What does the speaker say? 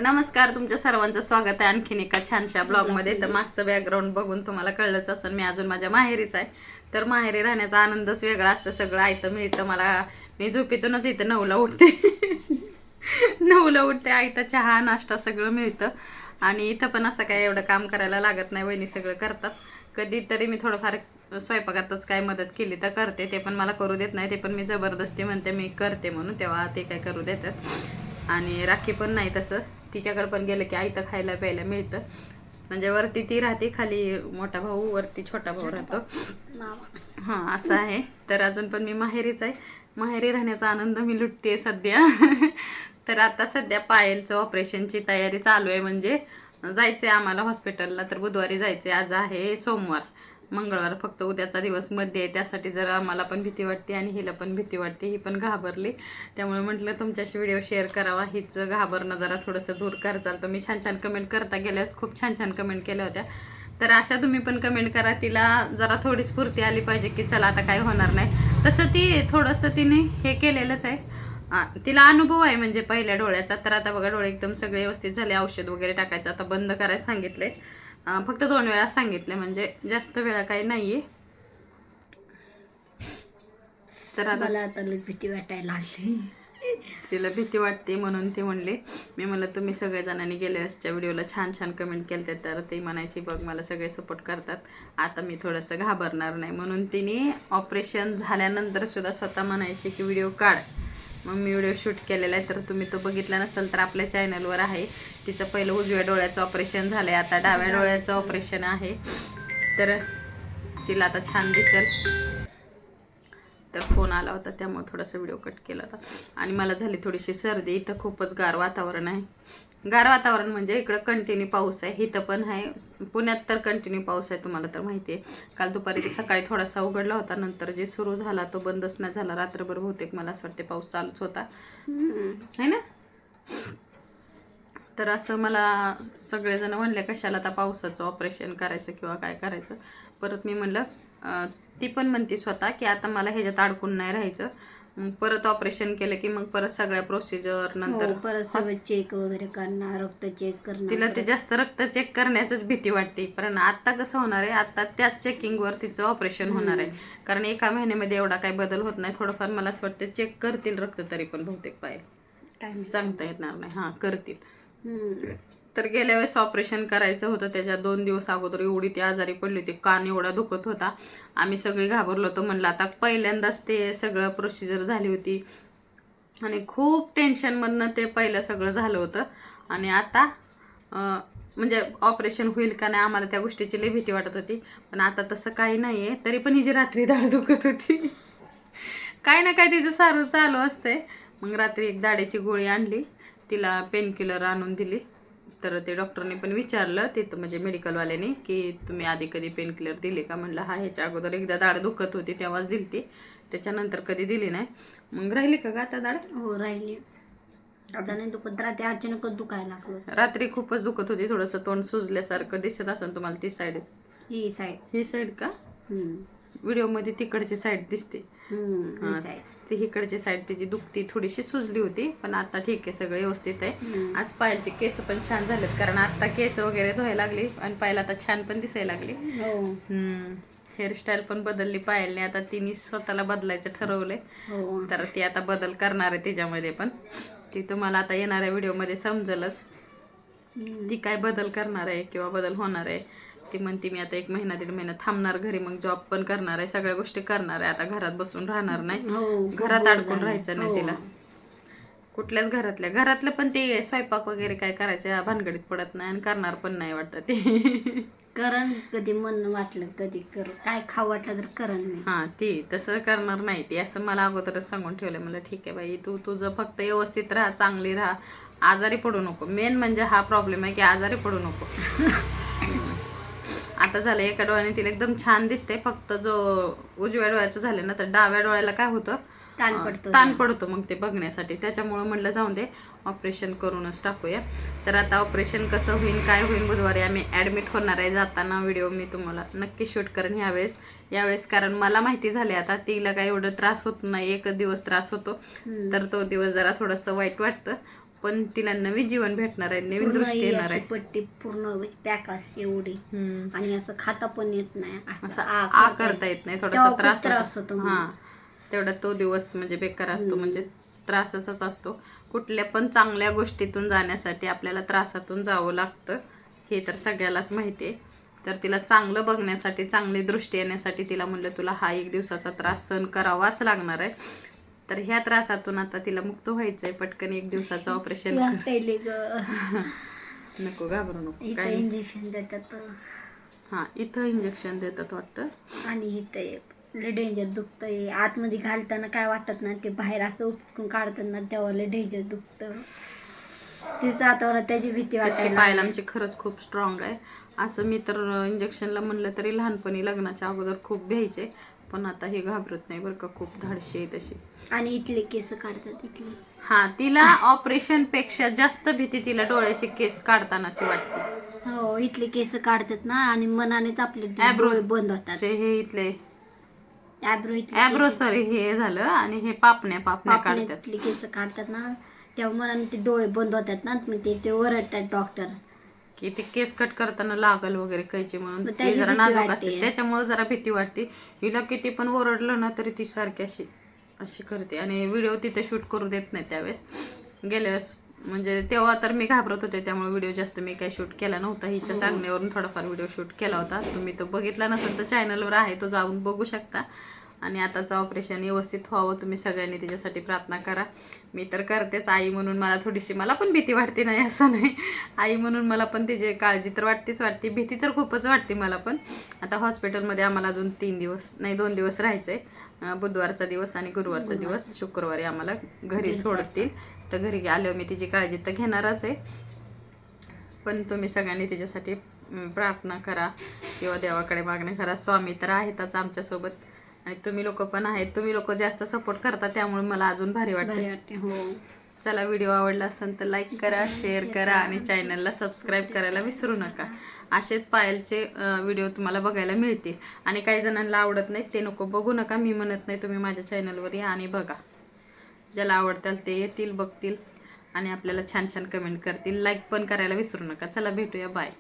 नमस्कार, तुमच्या सर्वांचं स्वागत आहे आणखीन एका छानशा ब्लॉगमध्ये. तर मागचं बॅकग्राऊंड बघून तुम्हाला कळलंच असेल, मी अजून माझ्या माहेरीच आहे. तर माहेरी राहण्याचा आनंदच वेगळा असतं. सगळं आयतं मिळतं मला. मी झोपेतूनच इथं 9ला उठते. 9ला उठते, आयतं चहा नाश्ता सगळं मिळतं. आणि इथं पण असं काय एवढं काम करायला लागत नाही, वहिनी सगळं करतात. कधीतरी मी थोडंफार स्वयंपाकातच काय मदत केली तर करते, ते पण मला करू देत नाही. ते पण मी जबरदस्ती म्हणते मी करते म्हणून, तेव्हा ते काय करू देतात. आणि राखी पण नाही तसं, तिच्याकडे पण गेलं की आयतं खायला प्यायला मिळतं. म्हणजे वरती ती राहते, खाली मोठा भाऊ, वरती छोटा भाऊ राहतो. हां, असं आहे. तर अजून पण मी माहेरीच आहे. माहेरी राहण्याचा आनंद मी लुटते सध्या. तर आता सध्या पायलचं ऑपरेशनची तयारी चालू आहे. म्हणजे जायचं आहे आम्हाला हॉस्पिटलला. तर बुधवारी जायचं आहे. आज आहे सोमवार, मंगळवार फक्त उद्याचा दिवस मध्ये आहे. त्यासाठी जरा आम्हाला पण भीती वाटते आणि हिला पण भीती वाटते. ही पण घाबरली, त्यामुळे म्हटलं तुमच्याशी व्हिडिओ शेअर करावा. हीच घाबरणं जरा थोडंसं दूर कर चालतं. मी छान छान कमेंट करता गेल्यास खूप छान छान कमेंट केल्या होत्या. तर अशा तुम्ही पण कमेंट करा. तिला जरा थोडी स्फूर्ती आली पाहिजे की चला आता काय होणार नाही. तसं ती थोडंसं तिने हे केलेलंच आहे. तिला अनुभव आहे म्हणजे पहिल्या डोळ्याचा. तर आता बघा डोळे एकदम सगळे व्यवस्थित झाले. औषध वगैरे टाकायचं आता बंद करायला सांगितले. फक्त 2 वेळा सांगितले, म्हणजे जास्त वेळा काही नाहीये. तर आता भीती वाटायला लागली. तिला भीती वाटते म्हणून ती म्हणली. मी म्हणलं तुम्ही सगळेजणांनी गेल्या वेळेसच्या व्हिडिओला छान छान कमेंट केले, तर ती म्हणायची बघ मला सगळे सपोर्ट करतात, आता मी थोडंसं घाबरणार नाही. म्हणून तिने ऑपरेशन झाल्यानंतर सुद्धा स्वतः म्हणायची की व्हिडिओ काढ. मग मी व्हिडिओ शूट केलेला आहे. तर तुम्ही तो बघितला नसेल तर आपल्या चॅनलवर आहे. तिचं पहिलं उजव्या डोळ्याचं ऑपरेशन झालं आहे, आता डाव्या डोळ्याचं ऑपरेशन आहे. तर तिला आता छान दिसेल. तर फोन आला होता त्यामुळे थोडासा व्हिडिओ कट केला होता. आणि मला झाली थोडीशी सर्दी. इथं खूपच गार वातावरण आहे. गार वातावरण म्हणजे इकडं कंटिन्यू पाऊस आहे. इथं पण आहे. पुण्यात तर कंटिन्यू पाऊस आहे, तुम्हाला तर माहिती आहे. काल दुपारी सकाळी थोडासा उघडला होता, नंतर जे सुरू झाला तो बंदच नाही झाला. रात्रभर बहुतेक मला असं वाटते पाऊस चालूच होता, है ना. तर असं मला सगळेजण म्हणले कशाला आता पावसाचं ऑपरेशन करायचं किंवा काय करायचं. परत मी म्हणलं ती पण म्हणते स्वतः की आता मला ह्याच्यात अडकून नाही राहायचं. परत ऑपरेशन केलं की मग परत सगळ्या प्रोसिजर नंतर परत सगळं चेक वगैरे करणार, रक्त चेक करणार. तिला ते जास्त रक्त चेक करण्याचंच भीती वाटते. पण आता कसं होणार आहे, आता त्याच चेकिंगवर तिचं ऑपरेशन होणार आहे. कारण एका महिन्यामध्ये एवढा काही बदल होत नाही. थोडंफार मला असं वाटतं चेक करतील रक्त, तरी पण बहुतेक पाहिजे सांगता येणार नाही. हां, करतील. तर गेल्या वेळेस ऑपरेशन करायचं होतं, त्याच्या 2 दिवस अगोदर एवढी ती आजारी पडली होती. कान एवढा दुखत होता, आम्ही सगळी घाबरलो होतो. म्हणलं आता पहिल्यांदाच ते सगळं प्रोसिजर झाली होती आणि खूप टेन्शनमधनं ते पहिलं सगळं झालं होतं. आणि आता म्हणजे ऑपरेशन होईल का नाही आम्हाला त्या गोष्टीची लई भीती वाटत होती. पण आता तसं काही नाही आहे. तरी पण हिची रात्री दाढ दुखत होती. काय ना काय तिचं सारं चालू असतंय. मग रात्री एक दाढेची गोळी आणली, तिला पेनकिलर आणून दिली. तर ते डॉक्टरने पण विचारलं तिथं, म्हणजे मेडिकलवाल्याने, की तुम्ही आधी कधी पेनकिलर दिली का. म्हणलं हा, ह्याच्या अगोदर एकदा दाढ दुखत होती तेव्हाच दिली ती, त्याच्यानंतर कधी दिली नाही. मग राहिली का आता दाढ? हो, राहिली. आता नाही दुखत, रात्री अचानकच दुखायला लागलं. रात्री खूपच दुखत होती. थोडंसं तोंड सुजल्यासारखं दिसत असेल तुम्हाला. ती साईड, ही साईड का व्हिडिओमध्ये तिकडची साईड दिसते. ती इकडची साईड तिची दुखती, थोडीशी सुजली होती. पण आता ठीक आहे, सगळं व्यवस्थित आहे. आज पायलचे केस पण छान झालेत, कारण आता केस वगैरे धुवायला लागली आणि पायल आता छान पण दिसायला लागली. हेअरस्टाईल पण बदलली पायलने. आता तिने स्वतःला बदलायचं ठरवलंय. तर ती आता बदल करणार आहे तिच्यामध्ये पण. ती तुम्हाला आता येणाऱ्या व्हिडिओमध्ये समजेलच ती काय बदल करणार आहे किंवा बदल होणार आहे. ती म्हणते मी आता 1 महिना 1.5 महिना थांबणार घरी, मग जॉब पण करणार आहे, सगळ्या गोष्टी करणार आहे. आता घरात बसून राहणार नाही, घरात अडकून राहायचं नाही तिला. कुठल्याच घरातलं पण ते स्वयंपाक वगैरे काय करायच्या भानगडीत पडत नाही आणि करणार पण नाही वाटतं ते. करण कधी मन वाटलं कधी कर, काय खाऊ वाटलं तर करण नाही. हां, ती तसं करणार नाही ती, असं मला अगोदरच सांगून ठेवलं. मला ठीक आहे बाई, तू तुझं फक्त व्यवस्थित राहा, चांगली राहा, आजारी पडू नको. मेन म्हणजे हा प्रॉब्लेम आहे की आजारी पडू नको. आता झालं एका डोळ्याने तिला एकदम छान दिसते. फक्त जो उजव्या डोळ्याचं झालं ना, तर डाव्या डोळ्याला काय होतं, ताण पडतो मग ते बघण्यासाठी. त्याच्यामुळं म्हणलं जाऊन दे, ऑपरेशन करूनच टाकूया. तर आता ऑपरेशन कसं होईल काय होईल, बुधवारी आम्ही ॲडमिट होणार आहे. जाताना व्हिडिओ मी तुम्हाला नक्की शूट करेन यावेळेस, कारण मला माहिती झाले आता तिला काय एवढं त्रास होत नाही. 1 दिवस त्रास होतो, तर तो दिवस जरा थोडंसं वाईट वाटतं. पण तिला नवीन जीवन भेटणार आहे, नवीन पूर्ण दृष्टी ही येणार अशी आहे. पट्टी पूर्ण पॅक असते एवढी आणि असं खाता पण येत नाही, असं असं आ करता येत नाही, तेव्हा थोडासा खूप त्रास होतो होतो. हा, तेवढा तो दिवस म्हणजे बेकार असतो, म्हणजे त्रासाचाच असतो. कुठल्या पण चांगल्या गोष्टीतून जाण्यासाठी आपल्याला त्रासातून जावं लागतं, हे तर सगळ्यालाच माहिती आहे. तर तिला चांगलं बघण्यासाठी, चांगली दृष्टी येण्यासाठी तिला म्हणलं तुला हा 1 दिवसाचा त्रास सहन करावाच लागणार आहे. तर ह्या त्रासातून आता तिला मुक्त व्हायचंय. पटकन 1 दिवसाचं ऑपरेशन नको, घाबरू नको. इथं काय इंजेक्शन देतात हा, इथं इंजेक्शन देतात वाटतं. आणि इथं लय डेंजर दुखतंय. आतमध्ये घालताना काय वाटत नाही, ते बाहेर असं उपकून काढताना तेव्हा लय डेंजर दुखतं. तिचं आता मला त्याची भीती तशी वाटायला पायल लागली. आमची खरंच खूप स्ट्रॉंग आहे. असं मी तर इंजेक्शनला म्हणलं तरी लहानपणी लग्नाच्या अगोदर खूप भ्यायचे, पण आता हे घाबरत नाही बरं का, खूप धाडशी आहे तशी. आणि इथले केस काढतात इथले. हा, तिला ऑपरेशन पेक्षा जास्त भीती तिला डोळ्याचे केस काढतानाची वाटते. हो, इथले केस काढतात ना आणि मनानेच आपले Eyebrow डोळे बंद होतात. हे इथले ॲब्रो ॲब्रो सॉरी हे झालं, आणि हे पापण्या काढतात. पापण्यातले केस काढतात ना, तेव्हा मनाने ते डोळे बंद होतात ना, मग ते ओरडतात डॉक्टर. की ते केस कट करताना लागल वगैरे कैची, म्हणून मग ते त्याची जरा भीती नाजूक वाटते. असते, त्याच्यामुळे जरा भीती वाटते. हिला किती पण ओरडलं ना तरी ती सारखी अशी अशी करते, आणि व्हिडिओ तिथे शूट करू देत नाही त्यावेळेस. गेल्या वेळेस म्हणजे तेव्हा तर मी घाबरत होते, त्यामुळे व्हिडिओ जास्त मी काही शूट केला नव्हता. हिच्या सांगण्यावरून थोडाफार व्हिडिओ शूट केला होता. तुम्ही तो बघितला नसेल तर चॅनलवर आहे, तो जाऊन बघू शकता. आणि आताचं ऑपरेशन व्यवस्थित व्हावं, तुम्ही सगळ्यांनी त्याच्यासाठी प्रार्थना करा. मी तर करतेच. आई म्हणून मला पण भीती वाटते, नाही असं नाही, आई म्हणून मला पण तिची काळजी तर वाटते, भीती तर खूपच वाटते मला पण. आता हॉस्पिटलमध्ये आम्हाला अजून 2 दिवस राहायचं आहे. बुधवारचा दिवस आणि गुरुवारचा दिवस. शुक्रवारी आम्हाला घरी सोडतील, तर घरी आल्यावर मी तिची काळजी तर घेणारच आहे. पण तुम्ही सगळ्यांनी तिच्यासाठी प्रार्थना करा किंवा देवाकडे मागणी करा. स्वामी तर आहेतच आमच्यासोबत, आणि तुम्ही लोक पण आहेत. तुम्ही लोक जास्त सपोर्ट करता, त्यामुळे मला अजून भारी वाटतं. हो. चला, व्हिडिओ आवडला असेल तर लाईक करा, शेअर करा, आणि चॅनलला सबस्क्राईब करायला विसरू नका. असेच पायलचे व्हिडिओ तुम्हाला बघायला मिळतील. आणि काही जणांना आवडत नाही, ते नको बघू नका. मी म्हणत नाही, तुम्ही माझ्या चॅनलवर या आणि बघा. ज्याला आवडतील ते येतील, बघतील, आणि आपल्याला छान छान कमेंट करतील. लाईक पण करायला विसरू नका. चला, भेटूया, बाय.